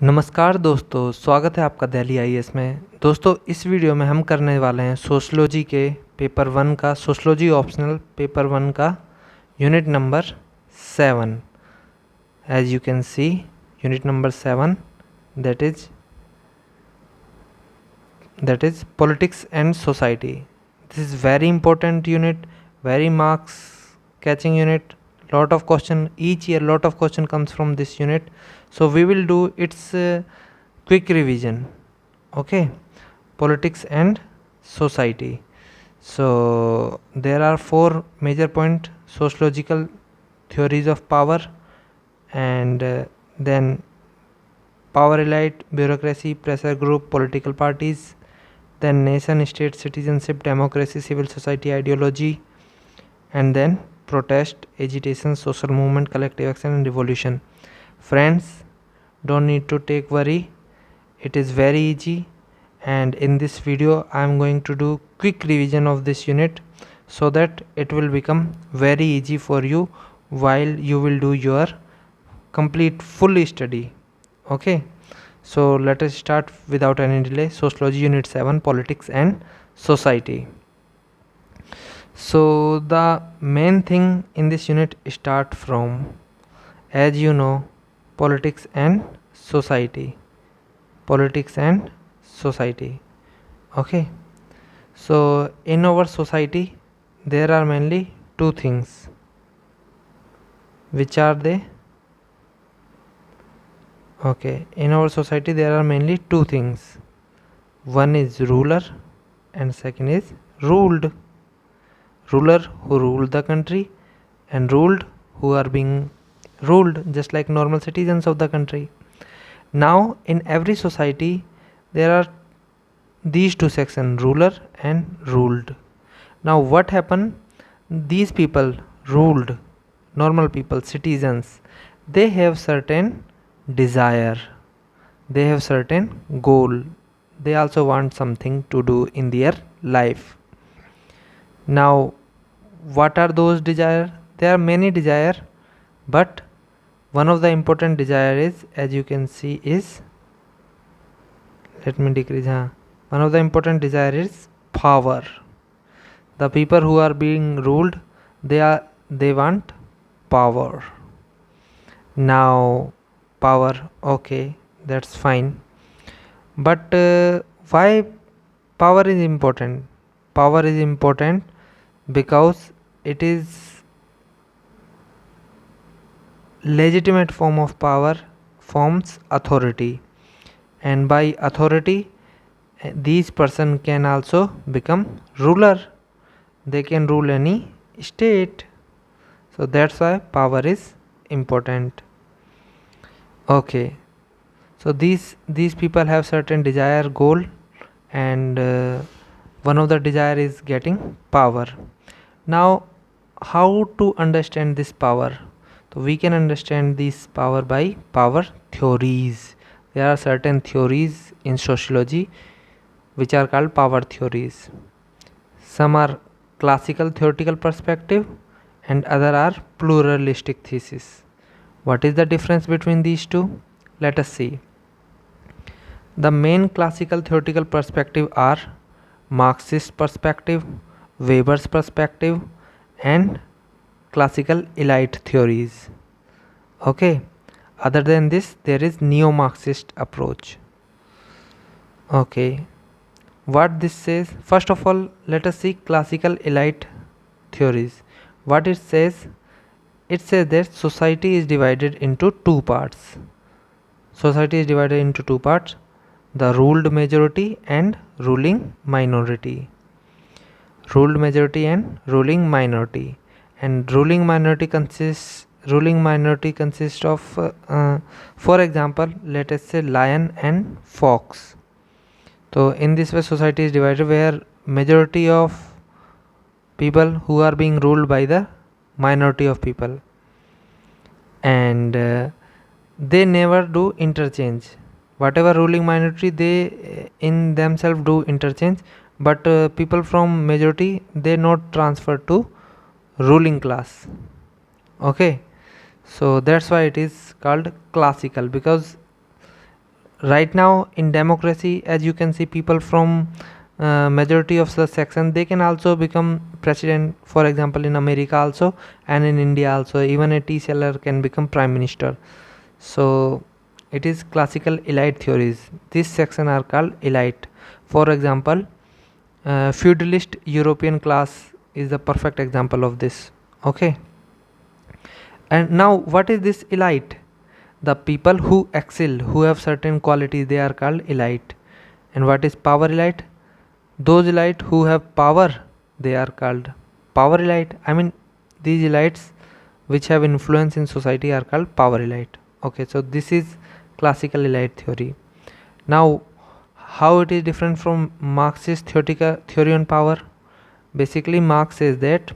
नमस्कार दोस्तों, स्वागत है आपका दिल्ली आईएएस में। दोस्तों, इस वीडियो में हम करने वाले हैं सोशलॉजी के पेपर 1 का, सोशलॉजी ऑप्शनल पेपर 1 का unit number 7। As you can see, unit number 7 that is politics and society. This is very important unit, very marks catching unit. Lot of question each year, lot of question comes from this unit, so we will do its quick revision. Okay, politics and society. So there are 4 major point: sociological theories of power, and then power elite, bureaucracy, pressure group, political parties, then nation state, citizenship, democracy, civil society, ideology, and then protest, agitation, social movement, collective action, and revolution. Friends, don't need to take worry, it is very easy, and in this video I am going to do quick revision of this unit so that it will become very easy for you while you will do your complete full study. Okay, so let us start without any delay. Sociology unit 7, politics and society. So the main thing in this unit start from, as you know, politics and society. Okay, so in our society there are mainly two things. Which are they? Okay, in our society there are mainly two things. One is ruler and second is ruled. Ruler who rule the country, and ruled who are being ruled, just like normal citizens of the country. Now in every society there are these two sections, ruler and ruled. Now what happened? These people ruled, normal people, citizens, they have certain desire, they have certain goal, they also want something to do in their life. Now what are those desire? There are many desire, but one of the important desire is, as you can see, is, let me decrease, one of the important desire is power. The people who are being ruled, they want power. Now power, okay, that's fine, but why power is important? Power is important because it is legitimate form of power, forms authority, and by authority these person can also become ruler, they can rule any state. So that's why power is important. Okay, so these people have certain desire, goal, and one of the desire is getting power. Now how to understand this power? So we can understand this power by power theories. There are certain theories in sociology which are called power theories. Some are classical theoretical perspective and other are pluralistic thesis. What is the difference between these two? Let us see. The main classical theoretical perspective are Marxist perspective, Weber's perspective, and classical elite theories. Okay, other than this there is neo-Marxist approach. Okay, what this says, first of all let us see classical elite theories. What it says? It says that society is divided into two parts. Society is divided into two parts: the ruled majority and ruling minority. Ruled majority and ruling minority. And ruling minority consists of for example, let us say lion and fox. So in this way society is divided, where majority of people who are being ruled by the minority of people, and they never do interchange. Whatever ruling minority, they in themselves do interchange, but people from majority, they not transfer to ruling class. Okay, so that's why it is called classical, because right now in democracy, as you can see, people from majority of the section, they can also become president, for example in America also, and in India also, even a tea seller can become prime minister. So it is classical elite theories. This section are called elite. For example, feudalist European class is the perfect example of this. Okay, and now what is this elite? The people who excel, who have certain qualities, they are called elite. And what is power elite? Those elite who have power, they are called power elite. I mean, these elites which have influence in society are called power elite. Okay, so this is classical elite theory. Now, how it is different from Marxist theory on power? Basically, Marx says that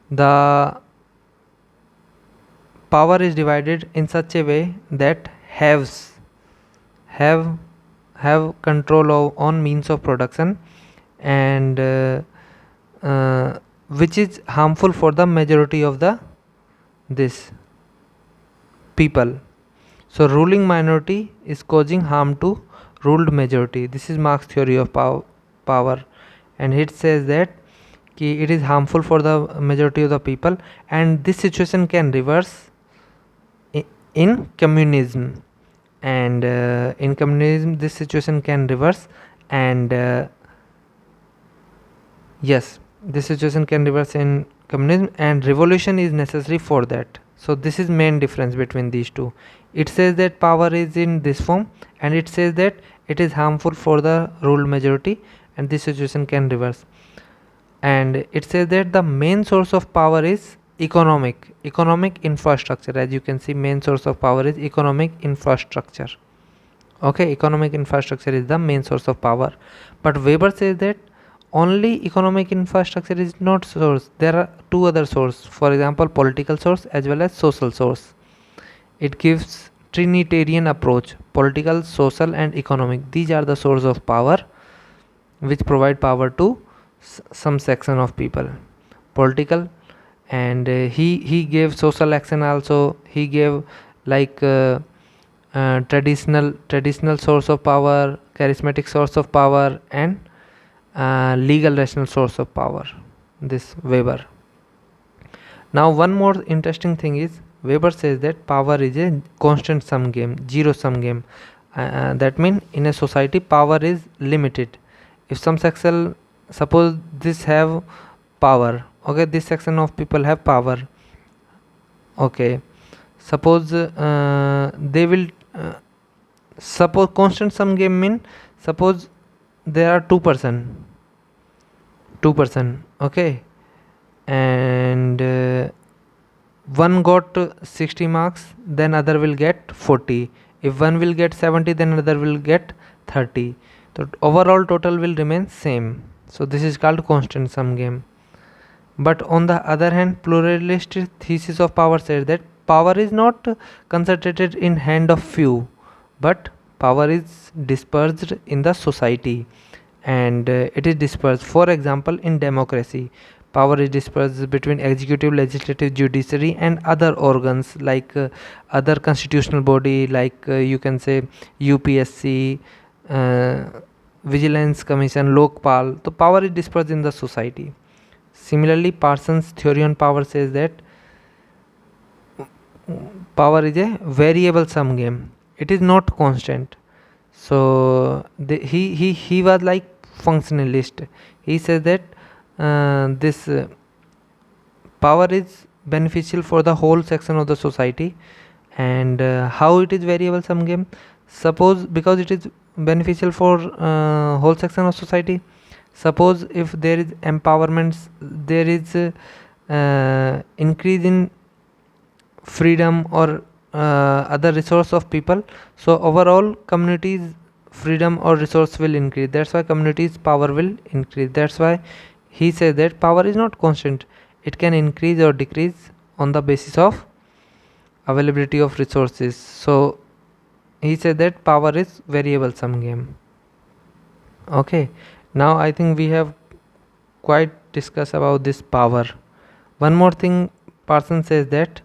the power is divided in such a way that haves have have control on means of production, and which is harmful for the majority of the this people. So ruling minority is causing harm to ruled majority. This is Marx theory of power, and it says that it is harmful for the majority of the people, and this situation can reverse in communism. And in communism this situation can reverse, and yes, this situation can reverse in communism, and revolution is necessary for that. So this is main difference between these two. It says that power is in this form, and it says that it is harmful for the ruled majority, and this situation can reverse. And it says that the main source of power is economic infrastructure. As you can see, main source of power is economic infrastructure. Okay, economic infrastructure is the main source of power. But Weber says that only economic infrastructure is not source. There are two other sources, for example political source as well as social source. It gives trinitarian approach: political, social and economic. These are the source of power which provide power to some section of people. Political, and he gave social action also. He gave like traditional source of power, charismatic source of power, and legal rational source of power, this Weber. Now one more interesting thing is, Weber says that power is a constant sum game, zero sum game. That means in a society power is limited. If some section, suppose this have power, okay, this section of people have power, okay, suppose they will suppose constant sum game mean, suppose there are two person, okay, and one got 60 marks, then other will get 40. If one will get 70, then other will get 30. So overall total will remain same. So this is called constant sum game. But on the other hand, pluralist thesis of power says that power is not concentrated in hand of few, but power is dispersed in the society, and it is dispersed. For example, in democracy, power is dispersed between executive, legislative, judiciary and other organs, like other constitutional body, like you can say UPSC, vigilance commission, Lokpal. So power is dispersed in the society. Similarly, Parsons' theory on power says that power is a variable sum game. It is not constant. So he was like functionalist. He says that this power is beneficial for the whole section of the society. And how it is variable sum game? Suppose, because it is beneficial for whole section of society, suppose if there is empowerment, there is increase in freedom or other resource of people, so overall communities freedom or resource will increase. That's why communities power will increase. That's why he says that power is not constant. It can increase or decrease on the basis of availability of resources. So he said that power is variable sum game. Okay, now I think we have quite discussed about this power. One more thing, Parsons says that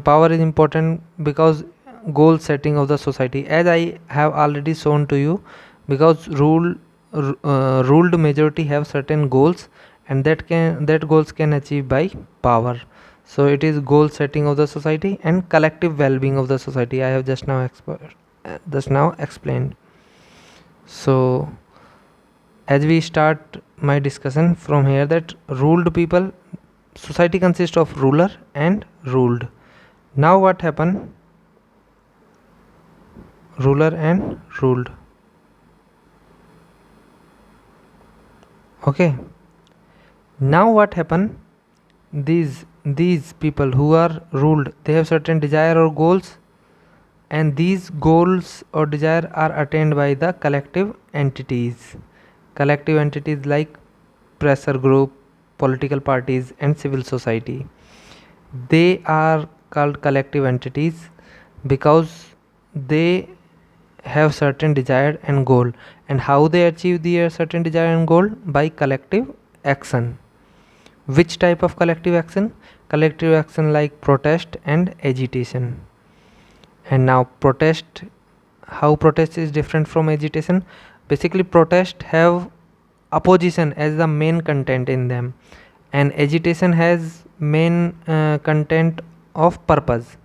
power is important because goal setting of the society, as I have already shown to you, because ruled majority have certain goals, and that goals can achieve by power. So it is goal setting of the society and collective well-being of the society. I have just now explained. So as we start my discussion from here, that ruled people, society consists of ruler and ruled. Now what happened? Ruler and ruled. Okay. Now what happened? These people who are ruled, they have certain desire or goals, and these goals or desire are attained by the collective entities. Collective entities like pressure group, political parties, and civil society. They are called collective entities because they have certain desire and goal. And how they achieve their certain desire and goal? By collective action. Which type of collective action? Collective action like protest and agitation. And now protest, how protest is different from agitation? Basically protest have opposition as the main content in them, and agitation has main content of purpose.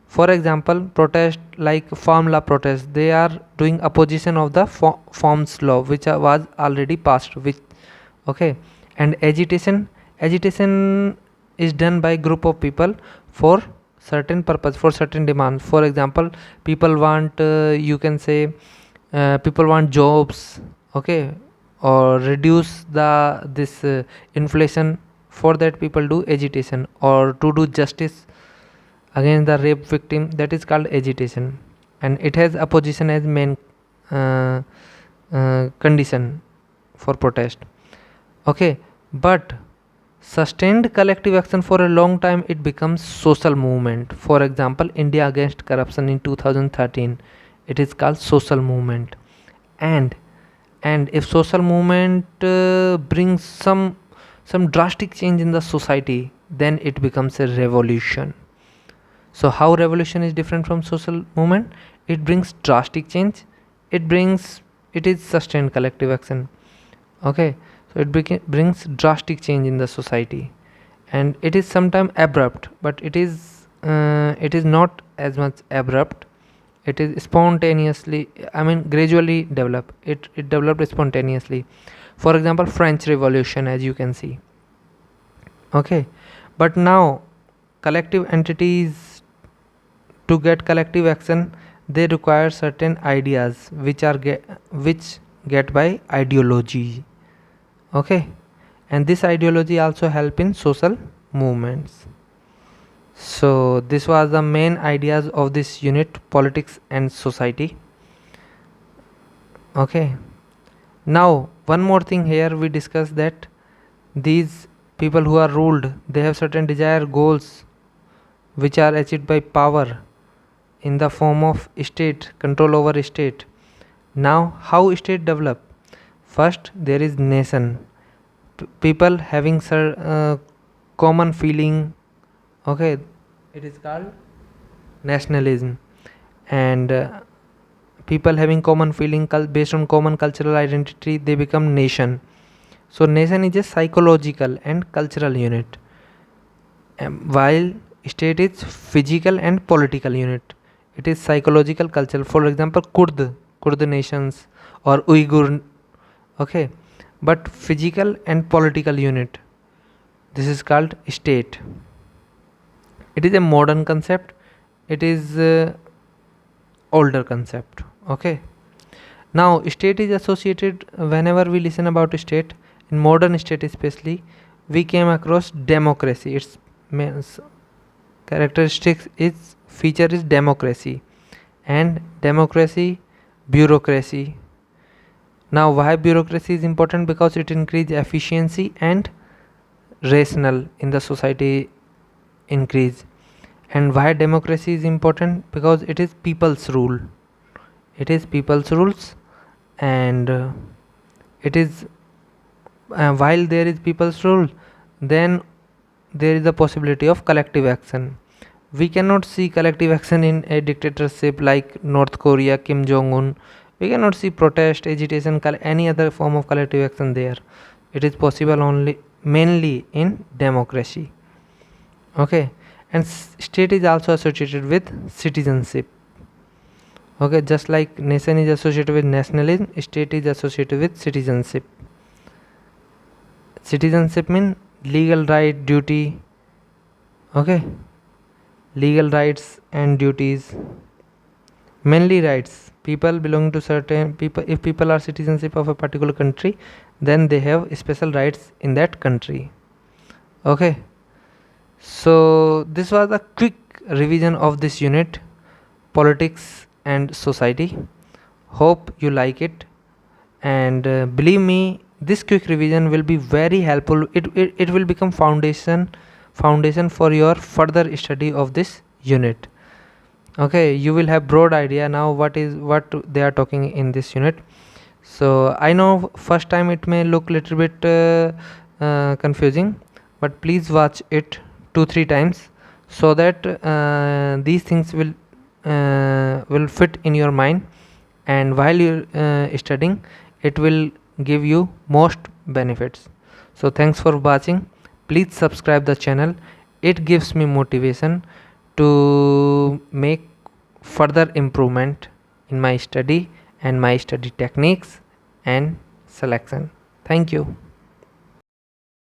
For example, protest like farm law protest, they are doing opposition of the farms law which was already passed, which okay. And agitation is done by group of people for certain purpose, for certain demands. For example, people want you can say people want jobs, okay, or reduce this inflation. For that people do agitation, or to do justice against the rape victim, that is called agitation, and it has opposition as main uh, condition for protest, okay. But sustained collective action for a long time, it becomes social movement. For example, India against corruption in 2013, it is called social movement. And if social movement brings some drastic change in the society, then it becomes a revolution. So how revolution is different from social movement? It brings drastic change, it is sustained collective action, okay. So it brings drastic change in the society, and it is sometimes abrupt, but it is not as much abrupt. It is spontaneously, I mean gradually develop. It developed spontaneously. For example, French Revolution, as you can see, okay. But now collective entities, to get collective action, they require certain ideas which get by ideology, okay. And this ideology also help in social movements. So this was the main ideas of this unit, politics and society, okay. Now one more thing here, we discussed that these people who are ruled, they have certain desired goals which are achieved by power in the form of state, control over state. Now how state develop? First there is nation, people having common feeling, okay, it is called nationalism. And people having common feeling based on common cultural identity, they become nation. So nation is a psychological and cultural unit, while state is physical and political unit. It is psychological, cultural. For example, Kurd nations or Uyghur, okay. But physical and political unit, this is called state. It is a modern concept, it is older concept, okay. Now state is associated, whenever we listen about state, in modern state especially, we came across democracy. Its characteristics, its feature is democracy, and democracy, bureaucracy. Now why bureaucracy is important? Because it increases efficiency and rational in the society increase. And why democracy is important? Because it is people's rule, it is people's rules. And it is while there is people's rule, then there is a possibility of collective action. We cannot see collective action in a dictatorship like North Korea, Kim Jong-un. We cannot see protest, agitation, any other form of collective action there. It is possible only mainly in democracy. Okay, and state is also associated with citizenship. Okay, just like nation is associated with nationalism, state is associated with citizenship. Citizenship means legal right, duty. Okay, legal rights and duties, mainly rights. People belonging to certain people, if people are citizenship of a particular country, then they have special rights in that country. Okay, so this was a quick revision of this unit, politics and society. Hope you like it, and believe me, this quick revision will be very helpful. It will become foundation for your further study of this unit. Okay, you will have broad idea now what they are talking in this unit. So I know first time it may look little bit confusing, but please watch it 2-3 times so that these things will fit in your mind, and while you're studying, it will give you most benefits. So thanks for watching. Please subscribe the channel. It gives me motivation to make further improvement in my study and my study techniques and selection. Thank you.